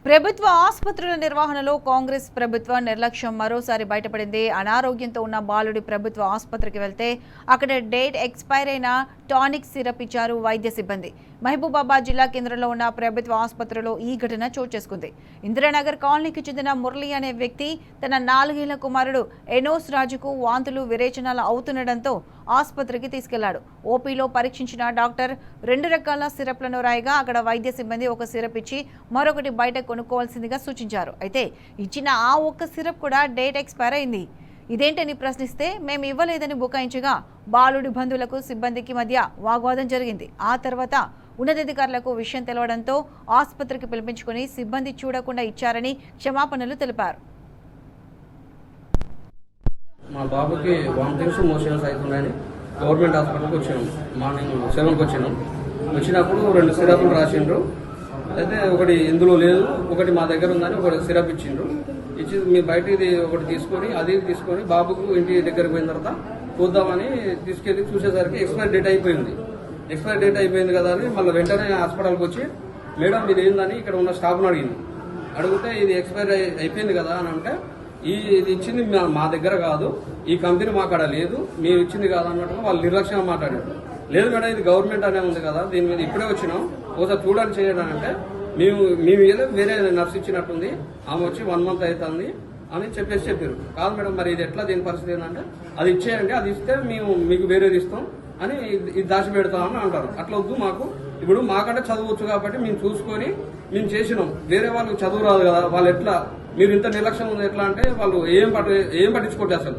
ప్రభుత్వ ఆసుపత్రుల నిర్వహణలో కాంగ్రెస్ ప్రభుత్వ నిర్లక్ష్యం మరోసారి బయటపడింది. అనారోగ్యంతో ఉన్న బాలుడి ప్రభుత్వ ఆసుపత్రికి వెళ్తే అక్కడ డేట్ ఎక్స్పైర్ అయిన టానిక్ సిరప్ ఇచ్చారు వైద్య సిబ్బంది. మహబూబాబాద్ జిల్లా కేంద్రంలో ఉన్న ప్రభుత్వ ఆసుపత్రిలో ఈ ఘటన చోటు చేసుకుంది. ఇందిరానగర్ కాలనీకి చెందిన మురళి అనే వ్యక్తి తన 4 ఏళ్ల కుమారుడు ఎనోస్ రాజుకు వాంతులు విరేచనాలు అవుతుండటంతో ఆసుపత్రికి తీసుకెళ్లాడు. ఓపీలో పరీక్షించిన డాక్టర్ 2 రకాల సిరప్లను రాయగా అక్కడ వైద్య సిబ్బంది ఒక సిరప్ ఇచ్చి మరొకటి బయట కొనుక్కోవాల్సిందిగా సూచించారు. అయితే ఇచ్చిన ఆ ఒక్క సిరప్ కూడా డేట్ ఎక్స్పైర్ అయింది. ఇదేంటని ప్రశ్నిస్తే మేము ఇవ్వలేదని బుకాయించగా బాలుడి బంధువులకు సిబ్బందికి మధ్య వాగ్వాదం జరిగింది. ఆ తర్వాత ఉన్నతాధికారులకు విషయం తెలవడంతో ఆసుపత్రికి పిలిపించుకుని సిబ్బంది చూడకుండా ఇచ్చారని క్షమాపణలు తెలిపారు. మా బాబుకి వామిటింగ్స్ మోషన్స్ అవుతున్నాయని గవర్నమెంట్ హాస్పిటల్కి వచ్చాము. మార్నింగ్ 7కి వచ్చినప్పుడు 2 సిరప్లు రాసిండ్రు. అయితే ఒకటి ఇందులో లేదు, ఒకటి మా దగ్గర ఉందని ఒకటి సిరప్ ఇచ్చిండ్రు. ఇచ్చి మీ బయటికి ఒకటి తీసుకొని బాబుకు ఇంటి దగ్గరకు పోయిన తర్వాత చూద్దామని తీసుకెళ్లి చూసేసరికి ఎక్స్పైర్ డేట్ అయిపోయింది కదా అని మళ్ళీ వెంటనే హాస్పిటల్కి వచ్చి మేడం ఇది ఏందని ఇక్కడ ఉన్న స్టాఫ్ను అడిగితే ఇది ఎక్స్పైర్ అయిపోయింది కదా అని అంటే ఇది ఇచ్చింది మా దగ్గర కాదు, ఈ కంపెనీ మా కాడ లేదు, మీరు ఇచ్చింది కాదు అన్నట్టుగా వాళ్ళు నిర్లక్ష్యంగా మాట్లాడారు. లేదు మేడం ఇది గవర్నమెంట్ అనే ఉంది కదా, దీని మీద ఇప్పుడే వచ్చినాం, ఒకసారి చూడాలి చేయడం అంటే మేము ఏదో వేరే నర్స్ ఇచ్చినట్టుంది, ఆమె వచ్చి 1 మంత్ అవుతుంది అని చెప్పారు. కాదు మేడం మరి ఇది ఎట్లా, దీని పరిస్థితి ఏంటంటే అది ఇచ్చేయండి, అది ఇస్తే మేము మీకు వేరేది ఇస్తాం అని ఇది దాచి పెడతామని అంటారు. అట్లా వద్దు, మాకు ఇప్పుడు మాకంటే చదవచ్చు కాబట్టి మేము చూసుకొని మేము చేసినాం, వేరే వాళ్ళకి చదువు రాదు కదా, వాళ్ళు ఎట్లా మీరు ఇంత నిర్లక్ష్యం ఉంది ఎట్లా అంటే వాళ్ళు ఏం పట్టించుకోవట్లేదు అసలు.